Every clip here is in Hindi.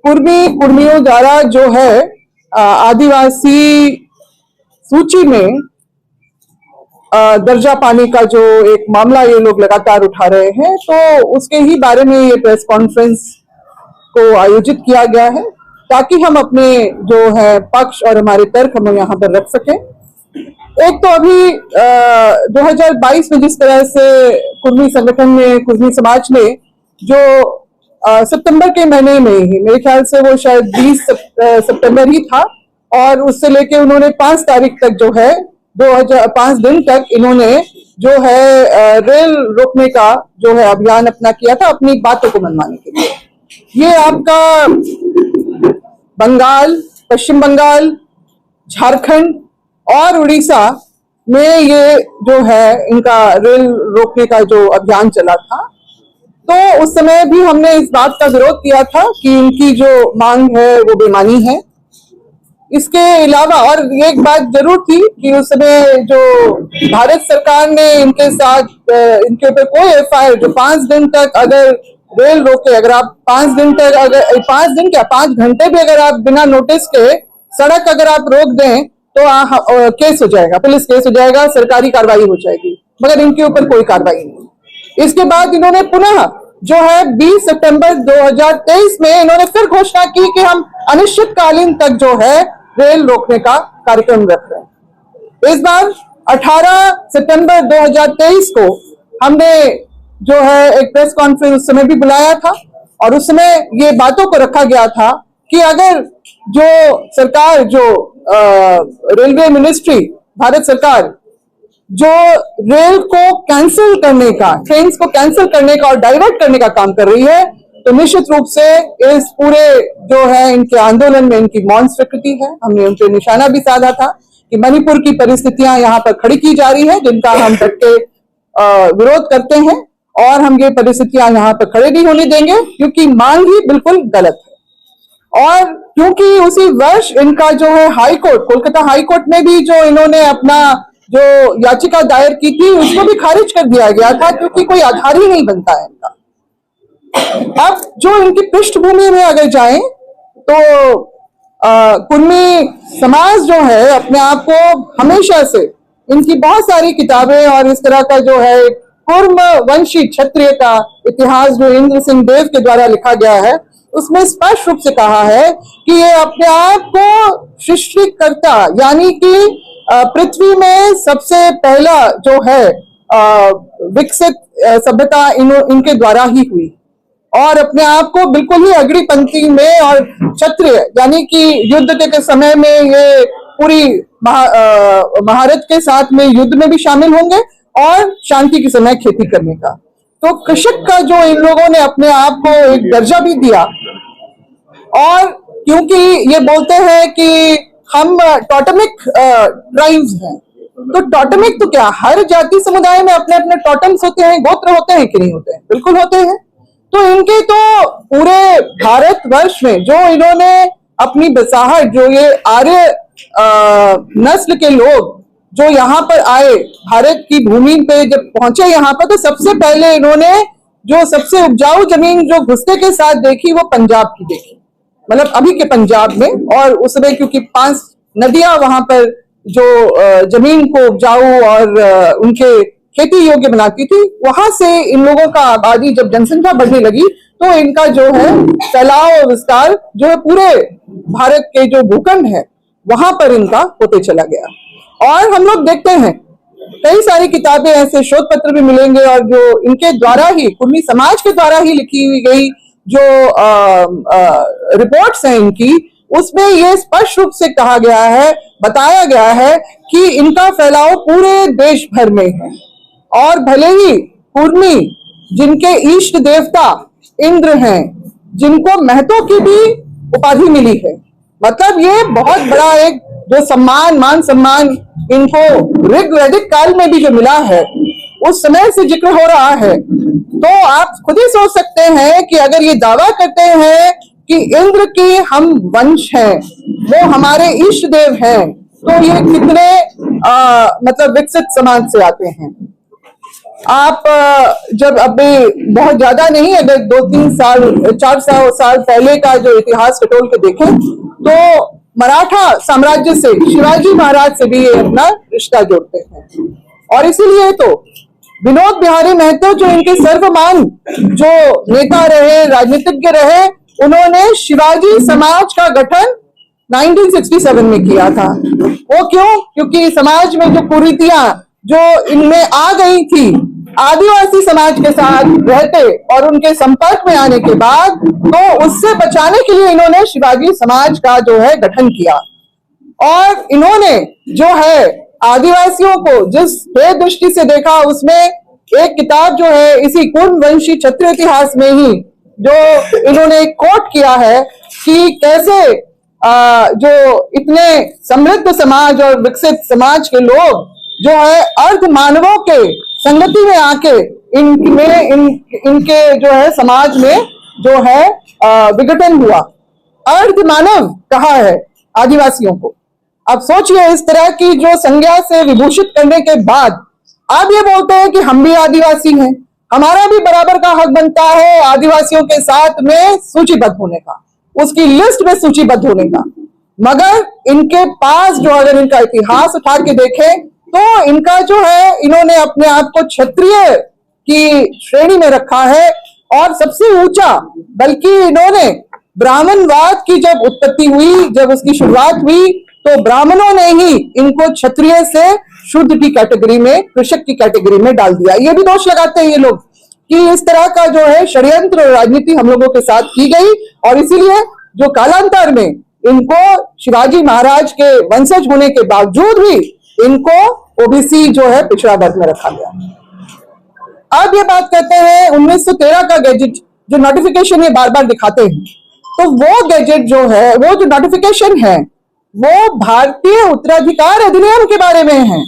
कुर्मियों द्वारा जो है आदिवासी सूची में दर्जा पाने का जो एक मामला ये लोग लगातार उठा रहे हैं, तो उसके ही बारे में ये प्रेस कॉन्फ्रेंस को आयोजित किया गया है ताकि हम अपने जो है पक्ष और हमारे तर्क हम यहाँ पर रख सकें। एक तो अभी 2022 में जिस तरह से कुर्मी संगठन में, कुर्मी समाज ने जो सितंबर के महीने में ही, मेरे ख्याल से वो शायद 20 सितंबर ही था, और उससे लेके उन्होंने 5 तारीख तक जो है 5 दिन तक इन्होंने जो है रेल रोकने का जो है अभियान अपना किया था अपनी बातों को मनवाने के लिए। ये आपका बंगाल, पश्चिम बंगाल, झारखंड और उड़ीसा में ये जो है इनका रेल रोकने का जो अभियान चला था, तो उस समय भी हमने इस बात का विरोध किया था कि इनकी जो मांग है वो बेमानी है। इसके अलावा और एक बात जरूर थी कि उस समय जो भारत सरकार ने इनके साथ इनके ऊपर कोई एफआईआर, जो 5 दिन तक अगर रेल रोके, अगर आप 5 दिन तक, अगर 5 दिन क्या 5 घंटे भी अगर आप बिना नोटिस के सड़क अगर आप रोक दें तो केस हो जाएगा, पुलिस केस हो जाएगा, सरकारी कार्रवाई हो जाएगी, मगर इनके ऊपर कोई कार्रवाई नहीं। इसके बाद इन्होंने पुनः जो है 20 सितंबर 2023 में इन्होंने फिर घोषणा की कि हम अनिश्चितकालीन तक जो है रेल रोकने का कार्यक्रम रख रहे हैं। इस बार 18 सितंबर 2023 को हमने जो है एक प्रेस कॉन्फ्रेंस उस समय भी बुलाया था, और उस समय ये बातों को रखा गया था कि अगर जो सरकार, जो रेलवे मिनिस्ट्री, भारत सरकार जो रेल को कैंसिल करने का, ट्रेन को कैंसिल करने का और डाइवर्ट करने का काम कर रही है, तो निश्चित रूप से इस पूरे जो है इनके आंदोलन में इनकी मौन स्वीकृति है। हमने उन पर निशाना भी साधा था कि मणिपुर की परिस्थितियां यहाँ पर खड़ी की जा रही है, जिनका हम डट के विरोध करते हैं, और हम ये परिस्थितियां यहाँ पर खड़े नहीं होने देंगे क्योंकि मांग ही बिल्कुल गलत है। और क्योंकि उसी वर्ष इनका जो है high court, Kolkata high court में भी जो इन्होंने अपना जो याचिका दायर की थी उसको भी खारिज कर दिया गया था, क्योंकि कोई आधार ही नहीं बनता है इनका। अब जो इनकी पृष्ठभूमि में अगर जाएं तो कुर्मी समाज जो है अपने आप को हमेशा से, इनकी बहुत सारी किताबें और इस तरह का जो है कुर्म वंशी क्षत्रिय का इतिहास जो इंद्र सिंह देव के द्वारा लिखा गया है, उसमें स्पष्ट रूप से कहा है कि ये अपने आप को सृष्टिकर्ता, यानी कि पृथ्वी में सबसे पहला जो है विकसित सभ्यता इनके द्वारा ही हुई, और अपने आप को बिल्कुल ही अग्रणी पंक्ति में, और क्षत्रिय यानी कि युद्ध के समय में ये पूरी महारत के साथ में युद्ध में भी शामिल होंगे, और शांति के समय खेती करने का। तो कृषक का जो इन लोगों ने अपने आप को एक दर्जा भी दिया, और क्योंकि ये बोलते हैं कि हम टोटमिक ट्राइब्स हैं, तो टोटमिक तो क्या, हर जाति समुदाय में अपने अपने टोटम्स होते हैं, गोत्र होते हैं कि नहीं होते हैं? बिल्कुल होते हैं। तो इनके तो पूरे भारतवर्ष में जो इन्होंने अपनी बसाहट, जो ये आर्य नस्ल के लोग जो यहाँ पर आए, भारत की भूमि पे जब पहुंचे यहाँ पर, तो सबसे पहले इन्होंने जो सबसे उपजाऊ जमीन जो घुसने के साथ देखी वो पंजाब की देखी, मतलब अभी के पंजाब में। और उस समय क्योंकि 5 नदियां वहां पर जो जमीन को उपजाऊ और उनके खेती योग्य बनाती थी, वहां से इन लोगों का आबादी, जब जनसंख्या बढ़ने लगी तो इनका जो है फैलाव और विस्तार जो है पूरे भारत के जो भूखंड है वहां पर इनका होते चला गया। और हम लोग देखते हैं कई सारी किताबें, ऐसे शोध पत्र भी मिलेंगे, और जो इनके द्वारा ही, कुर्मी समाज के द्वारा ही लिखी हुई गई जो रिपोर्ट्स हैं इनकी, उसमें ये स्पष्ट रूप से कहा गया है, बताया गया है कि इनका फैलाव पूरे देश भर में है। और भले ही कुर्मी जिनके इष्ट देवता इंद्र हैं, जिनको महतो की भी उपाधि मिली है, मतलब ये बहुत बड़ा एक जो सम्मान, मान सम्मान इनको ऋग्वैदिक काल में भी जो मिला है, उस समय से जिक्र हो रहा है। तो आप खुद ही सोच सकते हैं कि अगर ये दावा करते हैं कि इंद्र के हम वंश हैं, वो हमारे इष्ट देव हैं, तो ये कितने मतलब विकसित समाज से आते हैं। आप जब अभी बहुत ज्यादा नहीं, अगर 2-3 साल 4 साल पहले का जो इतिहास टटोल के देखें तो मराठा साम्राज्य से शिवाजी महाराज से भी ये अपना रिश्ता जोड़ते हैं। और इसीलिए तो विनोद बिहारी महतो जो इनके सर्वमान जो नेता रहे, राजनीतिज्ञ रहे, उन्होंने शिवाजी समाज का गठन 1967 में किया था। वो क्यों? क्योंकि समाज में जो कुरीतियां जो इनमें आ गई थी, आदिवासी समाज के साथ रहते और उनके संपर्क में आने के बाद, तो उससे बचाने के लिए इन्होंने शिवाजी समाज का जो है गठन किया। और इन्होंने जो है आदिवासियों को जिस दृष्टि से देखा, उसमें एक किताब जो है इसी कुर्मवंशी क्षत्रिय इतिहास में ही जो इन्होंने कोट किया है कि कैसे जो इतने समृद्ध समाज और विकसित समाज के लोग जो है अर्ध मानवों के संगति में आके इनके जो है समाज में जो है विघटन हुआ। अर्ध मानव कहा है आदिवासियों को। अब सोचिए, इस तरह की जो संज्ञा से विभूषित करने के बाद आप ये बोलते हैं कि हम भी आदिवासी हैं, हमारा भी बराबर का हक बनता है आदिवासियों के साथ में सूचीबद्ध होने का, उसकी लिस्ट में सूचीबद्ध होने का। मगर इनके पास जो अगर इनका इतिहास उठा के देखें तो इनका जो है, इन्होंने अपने आप को क्षत्रिय की श्रेणी में रखा है। और सबसे ऊंचा, बल्कि इन्होंने ब्राह्मणवाद की जब उत्पत्ति हुई, जब उसकी शुरुआत हुई, तो ब्राह्मणों ने ही इनको क्षत्रिय से शुद्ध की कैटेगरी में, कृषक की कैटेगरी में डाल दिया। ये भी दोष लगाते हैं ये लोग कि इस तरह का जो है षड्यंत्र और राजनीति हम लोगों के साथ की गई, और इसीलिए जो कालांतर में इनको शिवाजी महाराज के वंशज होने के बावजूद भी इनको ओबीसी जो है पिछड़ा वर्ग में रखा गया। अब ये बात करते हैं 1913 का गैजेट जो नोटिफिकेशन ये बार बार दिखाते हैं, तो वो गैजेट जो है, वो जो नोटिफिकेशन है, वो भारतीय उत्तराधिकार अधिनियम के बारे में है।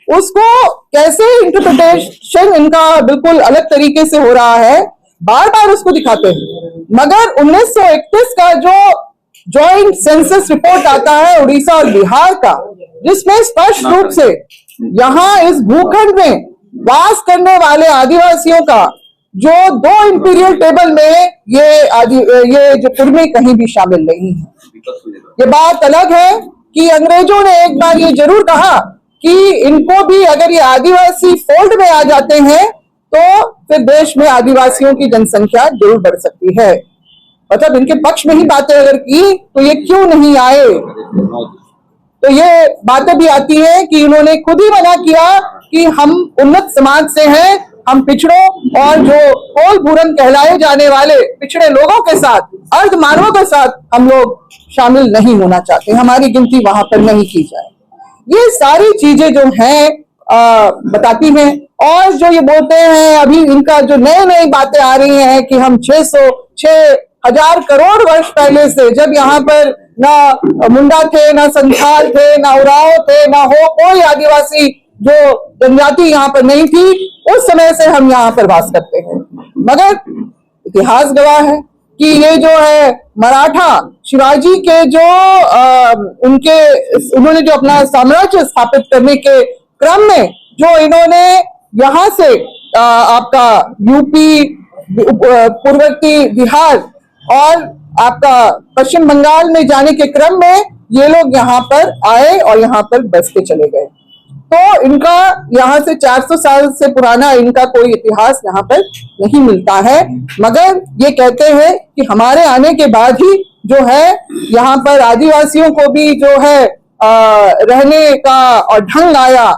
उसको कैसे इंटरप्रिटेशन इनका बिल्कुल अलग तरीके से हो रहा है, बार बार उसको दिखाते हैं। मगर 1931 का जो जॉइंट सेंसस रिपोर्ट आता है उड़ीसा और बिहार का, जिसमें स्पष्ट रूप से यहाँ इस भूखंड में वास करने वाले आदिवासियों का जो 2 इंपीरियल टेबल में ये जो कुर्मी कहीं भी शामिल नहीं है। ये बात अलग है कि अंग्रेजों ने एक बार ये जरूर कहा कि इनको भी अगर ये आदिवासी फोल्ड में आ जाते हैं तो फिर देश में आदिवासियों की जनसंख्या जरूर बढ़ सकती है। मतलब इनके पक्ष में ही बातें अगर की तो ये क्यों नहीं आए, तो ये बातें भी आती है कि इन्होंने खुद ही मना किया कि हम उन्नत समाज से हैं, हम पिछड़ों और जो कोल भूरन कहलाए जाने वाले पिछड़े लोगों के साथ, अर्ध मानवों के साथ हम लोग शामिल नहीं होना चाहते, हमारी गिनती वहां पर नहीं की जाए। ये सारी चीजें जो हैं बताती हैं। और जो ये बोलते हैं अभी इनका जो नई नई बातें आ रही हैं कि हम 6,000 करोड़ वर्ष पहले से, जब यहाँ पर ना मुंडा थे, ना संथाल थे, ना उराव थे, ना हो कोई आदिवासी जो जनजाति यहाँ पर नहीं थी, उस समय से हम यहाँ पर वास करते हैं। मगर इतिहास गवाह है कि ये जो है मराठा शिवाजी के जो उन्होंने जो अपना साम्राज्य स्थापित करने के क्रम में जो इन्होंने यहाँ से आपका यूपी, पूर्ववर्ती बिहार और आपका पश्चिम बंगाल में जाने के क्रम में ये लोग यहाँ पर आए और यहाँ पर बस के चले गए। तो इनका यहाँ से 400 साल से पुराना इनका कोई इतिहास यहाँ पर नहीं मिलता है। मगर ये कहते हैं कि हमारे आने के बाद ही जो है यहाँ पर आदिवासियों को भी जो है रहने का और ढंग आया।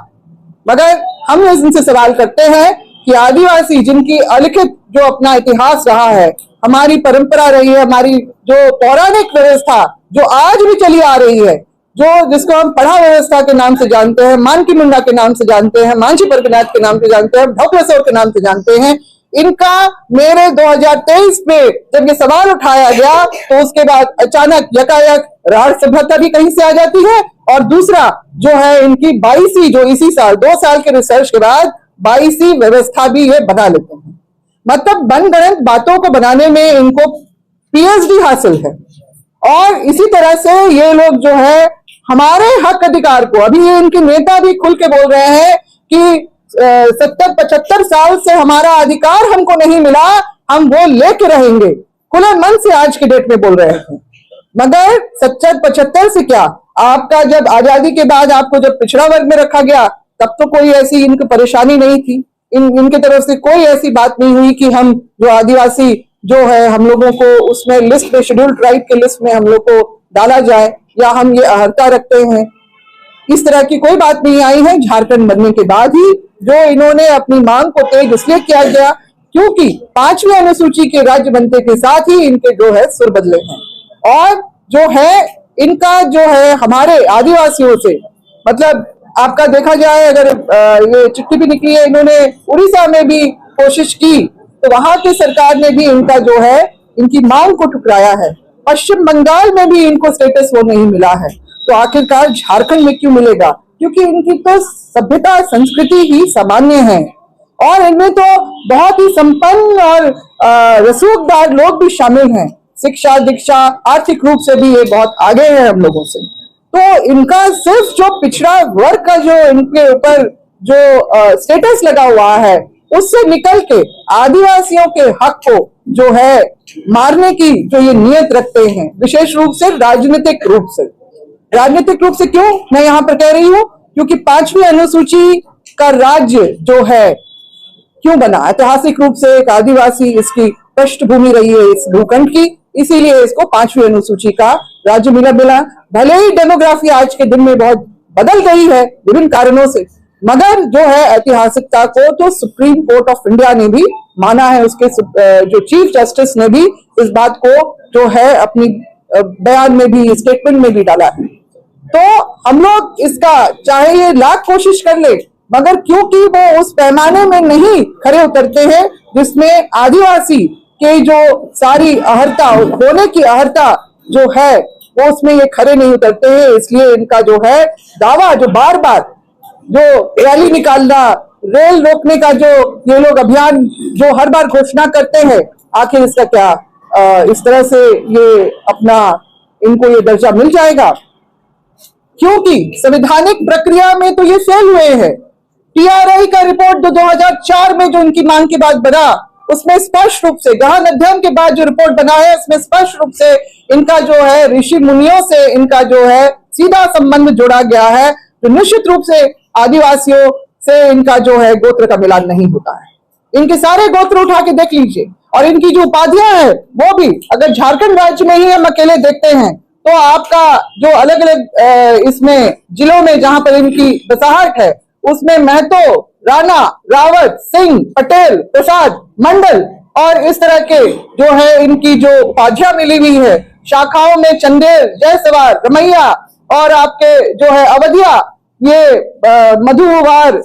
मगर हम इनसे सवाल करते हैं कि आदिवासी जिनकी अलिखित जो अपना इतिहास रहा है, हमारी परंपरा रही है, हमारी जो पौराणिक व्यवस्था जो आज भी चली आ रही है, जो जिसको हम पढ़ा व्यवस्था के नाम से जानते हैं, मानकी मुंडा के नाम से जानते हैं, मांझी परगनाथ के नाम से जानते हैं, ढोकलेश्वर के नाम से जानते हैं, इनका मेरे 2023 में जब ये सवाल उठाया गया तो उसके बाद अचानक यकायक राढ़ सभ्यता भी कहीं से आ जाती है। और दूसरा जो है इनकी 22वीं, जो इसी साल 2 साल के रिसर्च के बाद 22वीं व्यवस्था भी ये बना लेते हैं। मतलब मनगढ़ंत बातों को बनाने में इनको पीएचडी हासिल है। और इसी तरह से ये लोग जो है हमारे हक अधिकार को, अभी ये इनके नेता भी खुल के बोल रहे हैं कि 70-75 साल से हमारा अधिकार हमको नहीं मिला, हम वो लेके रहेंगे, खुले मन से आज की डेट में बोल रहे हैं। मगर 70-75 से क्या, आपका जब आजादी के बाद आपको जब पिछड़ा वर्ग में रखा गया तब तो कोई ऐसी इनकी परेशानी नहीं थी, इनके तरफ से कोई ऐसी बात नहीं हुई कि हम जो आदिवासी जो है हम लोगों को उसमें लिस्ट में, शेड्यूल्ड ट्राइब के लिस्ट में हम लोग को डाला जाए या हम ये अहर्ता रखते हैं। इस तरह की कोई बात नहीं आई है। झारखंड बनने के बाद ही जो इन्होंने अपनी मांग को तेज इसलिए किया गया क्योंकि 5वीं अनुसूची के राज्य बनते के साथ ही इनके जो है सुर बदले हैं और जो है इनका जो है हमारे आदिवासियों से, मतलब आपका देखा जाए अगर ये चिट्ठी भी निकली है, इन्होंने उड़ीसा में भी कोशिश की तो वहां की सरकार ने भी इनका जो है इनकी मांग को ठुकराया है। पश्चिम बंगाल में भी इनको स्टेटस वो नहीं मिला है, तो आखिरकार झारखंड में क्यों मिलेगा? क्योंकि इनकी तो सभ्यता संस्कृति ही सामान्य है और इनमें तो बहुत ही संपन्न और रसूखदार लोग भी शामिल हैं। शिक्षा, दीक्षा, आर्थिक रूप से भी ये बहुत आगे हैं हम लोगों से। तो इनका सिर्फ जो पिछड़ा वर्ग का जो इनके ऊपर जो स्टेटस लगा हुआ है उससे निकल के आदिवासियों के हक को जो है मारने की जो ये नियत रखते हैं, विशेष रूप से राजनीतिक रूप से। राजनीतिक रूप से क्यों मैं यहाँ पर कह रही हूँ? क्योंकि 5वीं अनुसूची का राज्य जो है क्यों बना? ऐतिहासिक रूप से एक आदिवासी इसकी पृष्ठभूमि रही है इस भूखंड की, इसीलिए इसको 5वीं अनुसूची का राज्य मिला। भले ही डेमोग्राफी आज के दिन में बहुत बदल गई है विभिन्न कारणों से, मगर जो है ऐतिहासिकता को तो सुप्रीम कोर्ट ऑफ इंडिया ने भी माना है, उसके जो चीफ जस्टिस ने भी इस बात को जो है अपनी बयान में भी, स्टेटमेंट में भी डाला है। तो हम लोग इसका चाहे ये लाख कोशिश कर ले, मगर क्योंकि वो उस पैमाने में नहीं खरे उतरते हैं जिसमें आदिवासी के जो सारी अहर्ता होने की अहर्ता जो है वो उसमें ये खरे नहीं उतरते हैं, इसलिए इनका जो है दावा जो बार बार जो रैली निकालना, रेल रोकने का जो ये लोग अभियान जो हर बार घोषणा करते हैं, आखिर इसका क्या इस तरह से ये अपना इनको ये दर्जा मिल जाएगा? क्योंकि संवैधानिक प्रक्रिया में तो ये फेल हुए हैं। टीआरआई का रिपोर्ट 2004 में जो इनकी मांग के बाद बना उसमें स्पष्ट रूप से, गहन अध्ययन के बाद जो रिपोर्ट बना है उसमें स्पष्ट रूप से इनका जो है ऋषि मुनियों से इनका जो है सीधा संबंध जोड़ा गया है, तो निश्चित रूप से आदिवासियों से इनका जो है गोत्र का मिलान नहीं होता है। इनके सारे गोत्र उठा के देख लीजिए और इनकी जो उपाधियां हैं वो भी अगर झारखंड राज्य में ही हम अकेले देखते हैं तो आपका जो अलग अलग इसमें जिलों में जहां पर इनकी बसाहट है उसमें महतो, राणा, रावत, सिंह, पटेल, प्रसाद, मंडल और इस तरह के जो है इनकी जो उपाधियां मिली हुई है, शाखाओं में चंदेल, जयसवार, रमैया और आपके जो है अवधिया, ये मधुवार,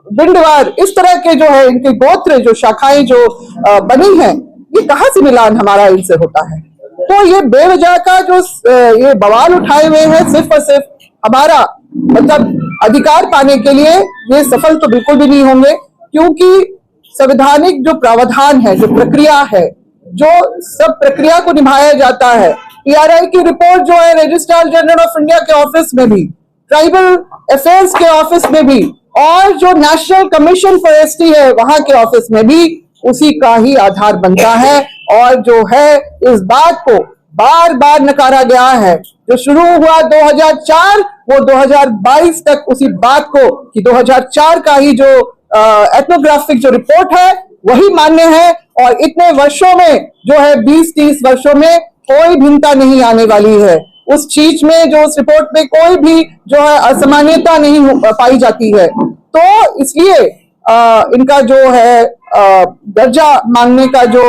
बिंडवार, इस तरह के जो है इनके गोत्र जो शाखाएं जो बनी हैं, ये कहां से मिलान हमारा इनसे होता है? तो ये बेवजह का जो ये बवाल उठाए हुए हैं सिर्फ और सिर्फ हमारा मतलब अधिकार पाने के लिए, ये सफल तो बिल्कुल भी नहीं होंगे, क्योंकि संवैधानिक जो प्रावधान है, जो प्रक्रिया है, जो सब प्रक्रिया को निभाया जाता है, टीआरआई की रिपोर्ट जो है रजिस्ट्रार जनरल ऑफ इंडिया के ऑफिस में भी, ट्राइबल अफेयर्स के ऑफिस में भी और जो नेशनल कमीशन फॉर एसटी है वहां के ऑफिस में भी उसी का ही आधार बनता है। और जो है इस बात को बार बार नकारा गया है, जो शुरू हुआ 2004 वो 2022 तक उसी बात को कि 2004 का ही जो एथनोग्राफिक जो रिपोर्ट है वही मान्य है और इतने वर्षों में जो है 20-30 वर्षों में कोई भिन्नता नहीं आने वाली है उस चीज में, जो उस रिपोर्ट में कोई भी जो है असामान्यता नहीं पाई जाती है। तो इसलिए इनका जो है दर्जा मांगने का जो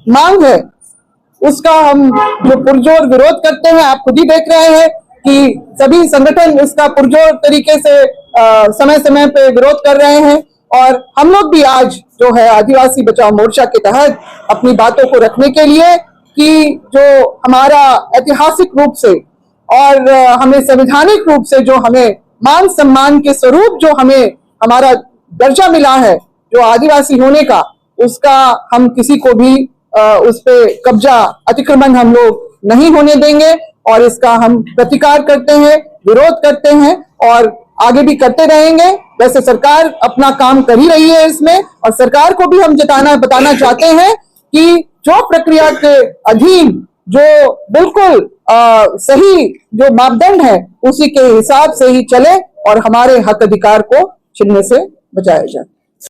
मांग है उसका हम जो पुरजोर विरोध करते हैं, आप खुद ही देख रहे हैं कि सभी संगठन इसका पुरजोर तरीके से समय समय पे विरोध कर रहे हैं और हम लोग भी आज जो है आदिवासी बचाओ मोर्चा के तहत अपनी बातों को रखने के लिए कि जो हमारा ऐतिहासिक रूप से और हमें संवैधानिक रूप से जो हमें मान सम्मान के स्वरूप जो हमें हमारा दर्जा मिला है जो आदिवासी होने का, उसका हम किसी को भी उस पे कब्जा, अतिक्रमण हम लोग नहीं होने देंगे और इसका हम प्रतिकार करते हैं, विरोध करते हैं और आगे भी करते रहेंगे। वैसे सरकार अपना काम कर ही रही है इसमें, और सरकार को भी हम बताना चाहते हैं कि जो प्रक्रिया के अधीन जो बिल्कुल सही जो मापदंड है उसी के हिसाब से ही चले और हमारे हक अधिकार को छीनने से बचाया जाए।